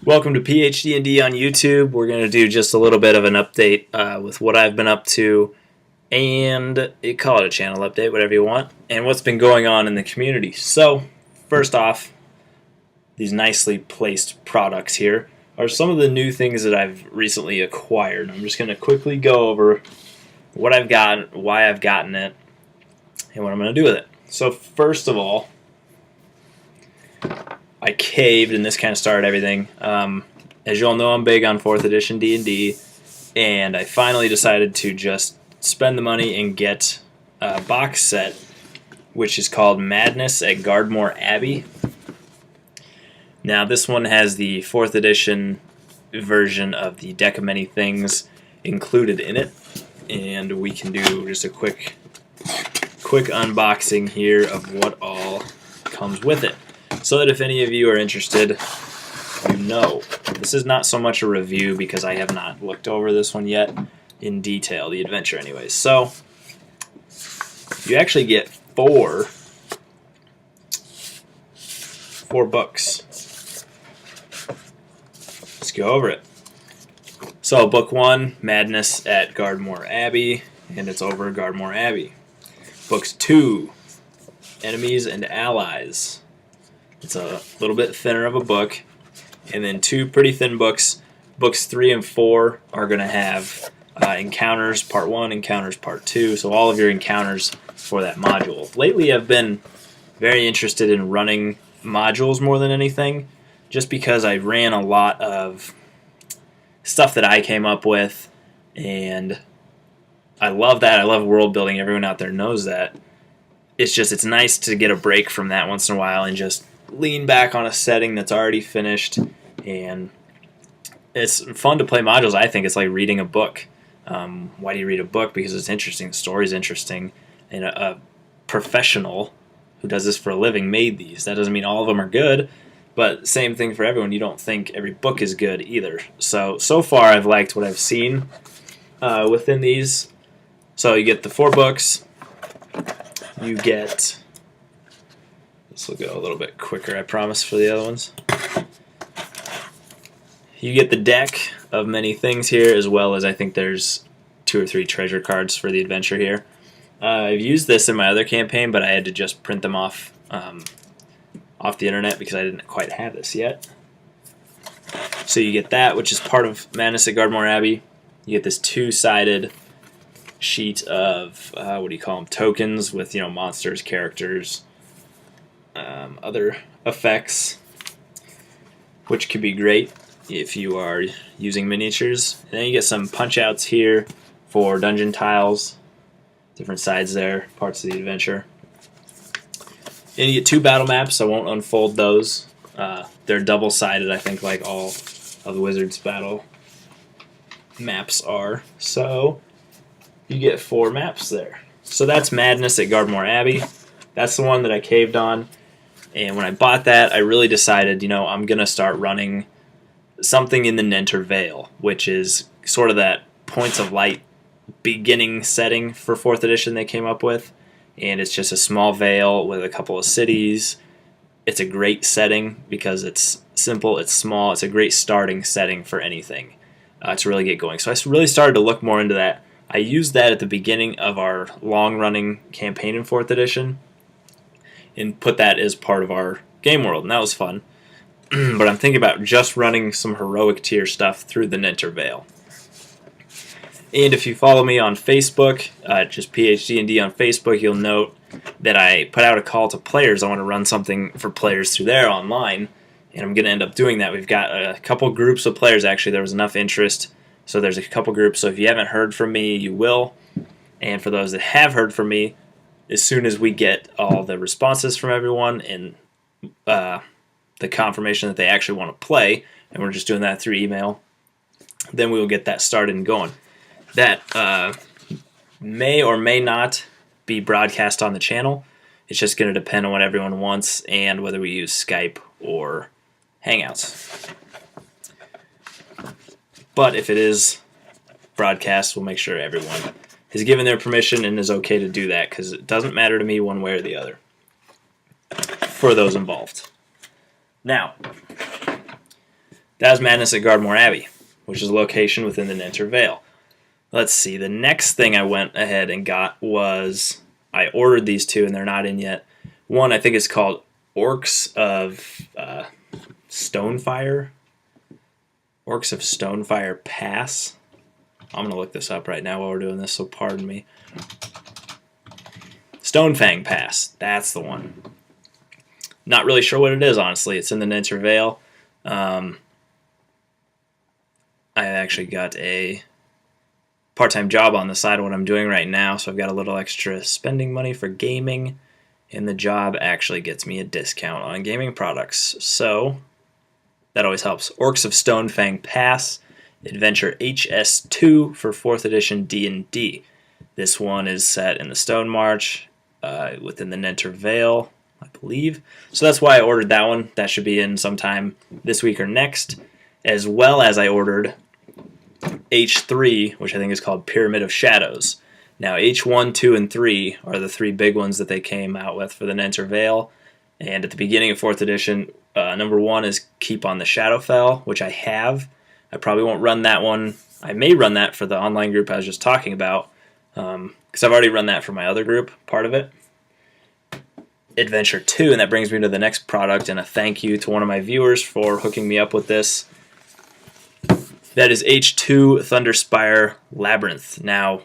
Welcome to PhDnD on YouTube. We're going to do just a little bit of an update with what I've been up to, and you call it a channel update, whatever you want, and what's been going on in the community. So, first off, these nicely placed products here are some of the new things that I've recently acquired. I'm just going to quickly go over what I've got, why I've gotten it, and what I'm going to do with it. So, first of all, I caved, and this kind of started everything. As you all know, I'm big on 4th edition D&D, and I finally decided to just spend the money and get a box set, which is called Madness at Gardmore Abbey. Now, this one has the 4th edition version of the Deck of Many Things included in it, and we can do just a quick unboxing here of what all comes with it, so that if any of you are interested, you know. This is not so much a review because I have not looked over this one yet in detail, the adventure anyways. So, you actually get four books. Let's go over it. So, book 1, Madness at Gardmore Abbey, and it's over Gardmore Abbey. Books 2, Enemies and Allies. It's a little bit thinner of a book. And then 2 pretty thin books. Books 3 and 4 are going to have Encounters Part 1, Encounters Part 2. So all of your encounters for that module. Lately I've been very interested in running modules more than anything, just because I ran a lot of stuff that I came up with, and I love that. I love world building. Everyone out there knows that. It's nice to get a break from that once in a while and just lean back on a setting that's already finished, and it's fun to play modules. I think it's like reading a book. Why do you read a book? Because it's interesting, the story's interesting, and a professional who does this for a living made these. That doesn't mean all of them are good, but same thing for everyone. You don't think every book is good either. So far I've liked what I've seen within these. So you get the 4 books, you get... This will go a little bit quicker, I promise, for the other ones. You get the deck of many things here, as well as I think there's 2 or 3 treasure cards for the adventure here. I've used this in my other campaign, but I had to just print them off the internet because I didn't quite have this yet. So you get that, which is part of Madness at Gardmore Abbey. You get this 2-sided sheet of, tokens with, monsters, characters, other effects, which could be great if you are using miniatures. And then you get some punch outs here for dungeon tiles, different sides there, parts of the adventure. And you get 2 battle maps. I won't unfold those. They're double-sided, I think, like all of the Wizards battle maps are. So you get 4 maps there. So that's Madness at Gardmore Abbey. That's the one that I caved on. And when I bought that, I really decided, I'm going to start running something in the Nenter Vale, which is sort of that Points of Light beginning setting for 4th edition they came up with. And it's just a small vale with a couple of cities. It's a great setting because it's simple, it's small, it's a great starting setting for anything to really get going. So I really started to look more into that. I used that at the beginning of our long-running campaign in 4th edition, and put that as part of our game world, and that was fun. But I'm thinking about just running some heroic tier stuff through the Nenter Vale. And if you follow me on Facebook, just PhDnD on Facebook, you'll note that I put out a call to players. I want to run something for players through there online, and I'm going to end up doing that. We've got a couple groups of players, actually. There was enough interest, so there's a couple groups. So if you haven't heard from me, you will. And for those that have heard from me, as soon as we get all the responses from everyone and the confirmation that they actually want to play, and we're just doing that through email, then we will get that started and going. That may or may not be broadcast on the channel. It's just going to depend on what everyone wants and whether we use Skype or Hangouts. But if it is broadcast, we'll make sure everyone has given their permission and is okay to do that, because it doesn't matter to me one way or the other for those involved. Now, That was Madness at Gardmore Abbey, which is a location within the Ninter Vale. Let's see, the next thing I went ahead and got was, I ordered these two and they're not in yet. One I think is called Orcs of Stonefire. Orcs of Stonefire Pass. I'm going to look this up right now while we're doing this, so pardon me. Stonefang Pass. That's the one. Not really sure what it is, honestly. It's in the Ninter Vale. I actually got a part-time job on the side of what I'm doing right now, so I've got a little extra spending money for gaming, and the job actually gets me a discount on gaming products, so that always helps. Orcs of Stonefang Pass, Adventure HS2 for 4th edition D&D. This one is set in the Stone March, within the Ninter Vale, I believe. So that's why I ordered that one. That should be in sometime this week or next, as well as I ordered H3, which I think is called Pyramid of Shadows. Now, H1, 2, and 3 are the 3 big ones that they came out with for the Ninter Vale. And at the beginning of 4th edition, number 1 is Keep on the Shadowfell, which I have. I probably won't run that one. I may run that for the online group I was just talking about, because I've already run that for my other group, part of it. Adventure 2, and that brings me to the next product, and a thank you to one of my viewers for hooking me up with this. That is H2 Thunderspire Labyrinth. Now,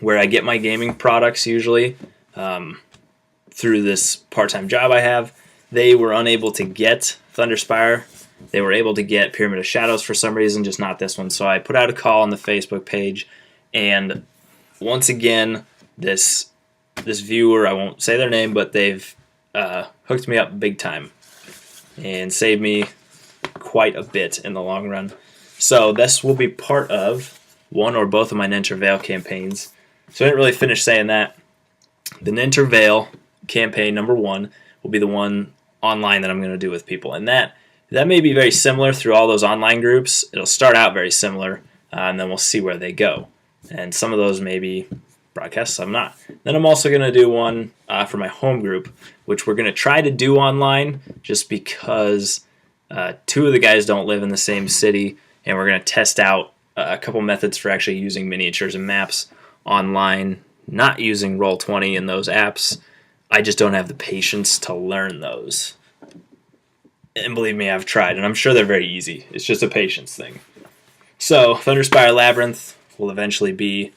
where I get my gaming products usually, through this part-time job I have, they were unable to get Thunderspire. They were able to get Pyramid of Shadows for some reason, just not this one. So I put out a call on the Facebook page, and once again, this viewer, I won't say their name, but they've hooked me up big time and saved me quite a bit in the long run. So this will be part of one or both of my Ninter Vale campaigns. So I didn't really finish saying that. The Ninter Vale campaign number 1 will be the one online that I'm going to do with people. And that may be very similar through all those online groups. It'll start out very similar, and then we'll see where they go. And some of those may be broadcast, some not. Then I'm also going to do one for my home group, which we're going to try to do online just because 2 of the guys don't live in the same city, and we're going to test out a couple methods for actually using miniatures and maps online, not using Roll20 in those apps. I just don't have the patience to learn those. And believe me, I've tried, and I'm sure they're very easy. It's just a patience thing. So, Thunderspire Labyrinth will eventually be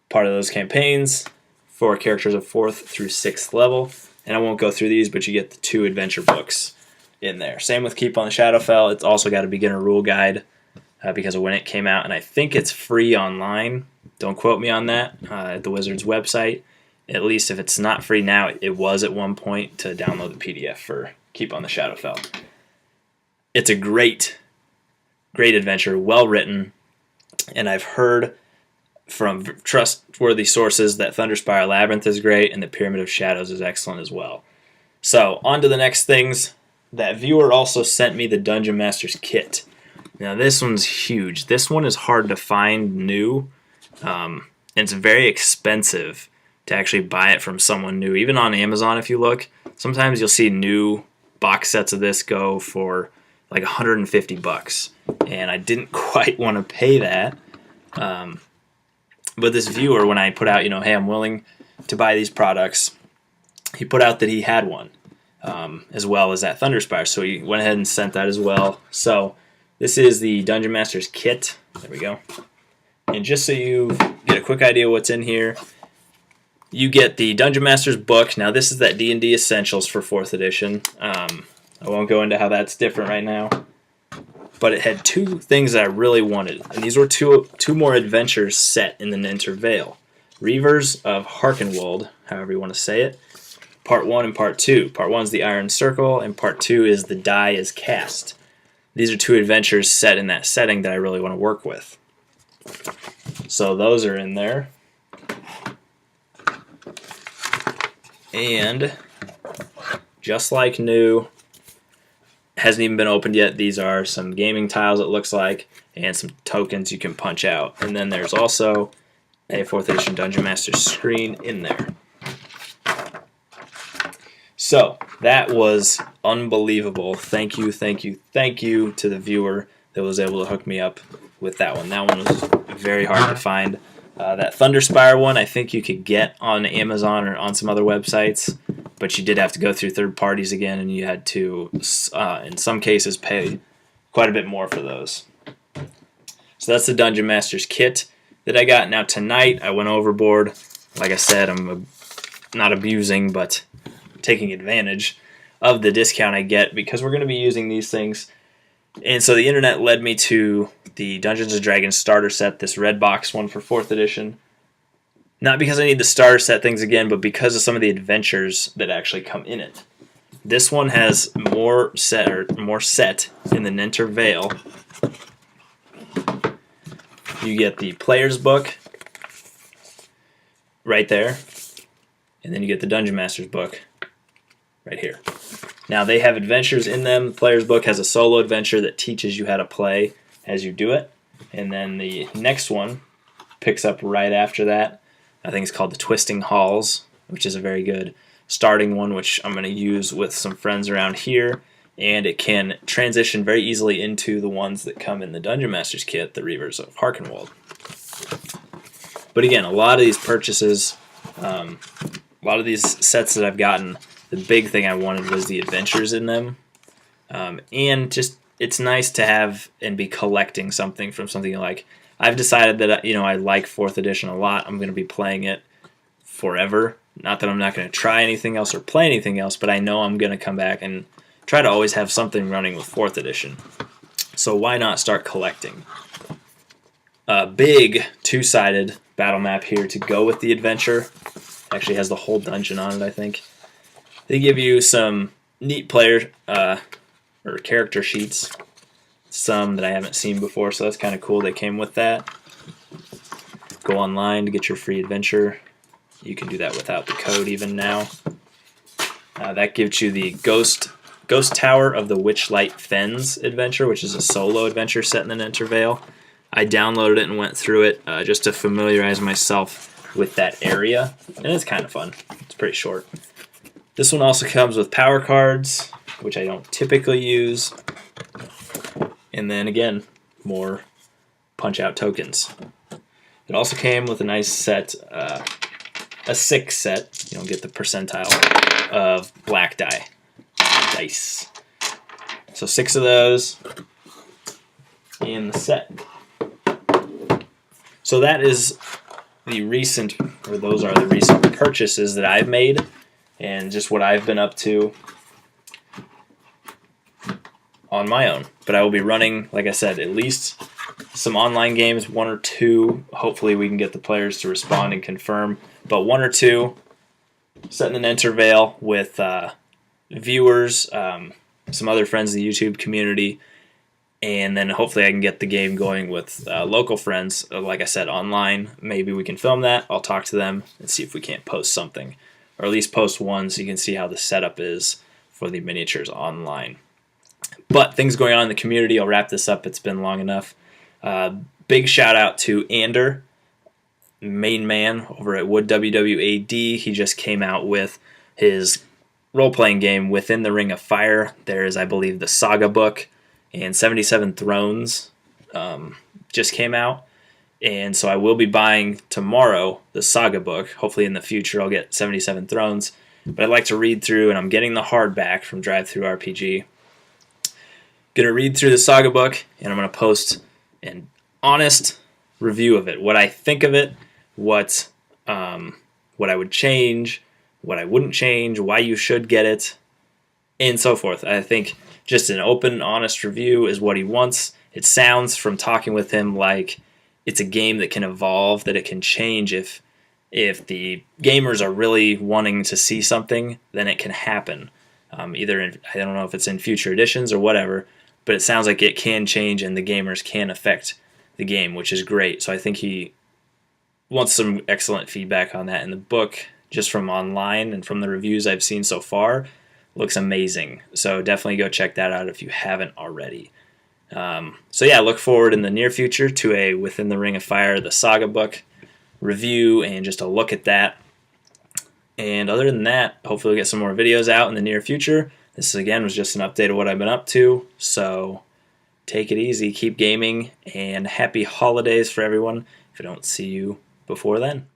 part of those campaigns for characters of 4th through 6th level. And I won't go through these, but you get the 2 adventure books in there. Same with Keep on the Shadowfell. It's also got a beginner rule guide because of when it came out, and I think it's free online. Don't quote me on that, at the Wizards website. At least if it's not free now, it was at one point to download the PDF for Keep on the Shadowfell. It's a great adventure, well written, and I've heard from trustworthy sources that Thunderspire Labyrinth is great and the Pyramid of Shadows is excellent as well. So, on to the next things. That viewer also sent me the Dungeon Master's Kit. Now, this one's huge. This one is hard to find new, and it's very expensive to actually buy it from someone new. Even on Amazon, if you look, sometimes you'll see new box sets of this go for like $150, and I didn't quite want to pay that. But this viewer, when I put out, hey, I'm willing to buy these products, he put out that he had one, as well as that Thunderspire. So he went ahead and sent that as well. So this is the Dungeon Master's Kit. There we go. And just so you get a quick idea what's in here, you get the Dungeon Master's book. Now this is that D&D Essentials for 4th edition. I won't go into how that's different right now. But it had 2 things that I really wanted. And these were two more adventures set in the Ninter Vale. Reavers of Harkenwold, however you want to say it. Part 1 and Part 2. Part 1 is the Iron Circle, and Part 2 is the Die is Cast. These are 2 adventures set in that setting that I really want to work with. So those are in there. And just like new, hasn't even been opened yet. These are some gaming tiles, it looks like, and some tokens you can punch out. And then there's also a 4th edition Dungeon Master screen in there. So that was unbelievable. Thank you to the viewer that was able to hook me up with that one. That one was very hard to find. That Thunderspire one, I think you could get on Amazon or on some other websites, but you did have to go through third parties again, and you had to, in some cases, pay quite a bit more for those. So that's the Dungeon Master's kit that I got. Now tonight, I went overboard. Like I said, I'm not abusing, but taking advantage of the discount I get because we're going to be using these things. And so the internet led me to the Dungeons & Dragons starter set, this red box one for 4th edition. Not because I need the starter set things again, but because of some of the adventures that actually come in it. This one has more set in the Nenter Vale. You get the player's book right there, and then you get the Dungeon Master's book right here. Now, they have adventures in them. The player's book has a solo adventure that teaches you how to play as you do it. And then the next one picks up right after that. I think it's called The Twisting Halls, which is a very good starting one, which I'm going to use with some friends around here. And it can transition very easily into the ones that come in the Dungeon Master's kit, the Reavers of Harkenwald. But again, a lot of these purchases, a lot of these sets that I've gotten, the big thing I wanted was the adventures in them. And just, it's nice to have and be collecting something from something like, I've decided that, I like 4th edition a lot. I'm going to be playing it forever. Not that I'm not going to try anything else or play anything else, but I know I'm going to come back and try to always have something running with 4th edition. So why not start collecting? A big 2-sided battle map here to go with the adventure. Actually has the whole dungeon on it, I think. They give you some neat player or character sheets, some that I haven't seen before, so that's kind of cool. They came with that. Go online to get your free adventure. You can do that without the code even now. That gives you the Ghost Tower of the Witchlight Fens adventure, which is a solo adventure set in the Nenter Vale. I downloaded it and went through it just to familiarize myself with that area, and it's kind of fun. It's pretty short. This one also comes with power cards, which I don't typically use. And then again, more punch-out tokens. It also came with a nice set, a 6 set. You don't get the percentile of black dice. So 6 of those in the set. So that is those are the recent purchases that I've made. And just what I've been up to on my own. But I will be running, like I said, at least some online games, 1 or 2. Hopefully we can get the players to respond and confirm. But 1 or 2 set in the Nenter Vale with viewers, some other friends in the YouTube community. And then hopefully I can get the game going with local friends, like I said, online. Maybe we can film that. I'll talk to them and see if we can't post something. Or at least post one so you can see how the setup is for the miniatures online. But things going on in the community, I'll wrap this up. It's been long enough. Big shout out to Ander, main man over at Wood WWAD. He just came out with his role-playing game Within the Ring of Fire. There is, I believe, the Saga book, and 77 Thrones just came out. And so I will be buying tomorrow the Saga book. Hopefully in the future I'll get 77 Thrones. But I'd like to read through, and I'm getting the hardback from Drive-Thru RPG. Going to read through the Saga book, and I'm going to post an honest review of it. What I think of it, what I would change, what I wouldn't change, why you should get it, and so forth. I think just an open, honest review is what he wants. It sounds from talking with him like it's a game that can evolve, that it can change. If the gamers are really wanting to see something, then it can happen. I don't know if it's in future editions or whatever, but it sounds like it can change and the gamers can affect the game, which is great. So I think he wants some excellent feedback on that. And the book, just from online and from the reviews I've seen so far, looks amazing. So definitely go check that out if you haven't already. So yeah, look forward in the near future to a Within the Ring of Fire, the Saga book review, and just a look at that. And other than that, hopefully we'll get some more videos out in the near future. This, again, was just an update of what I've been up to. So take it easy, keep gaming, and happy holidays for everyone if I don't see you before then.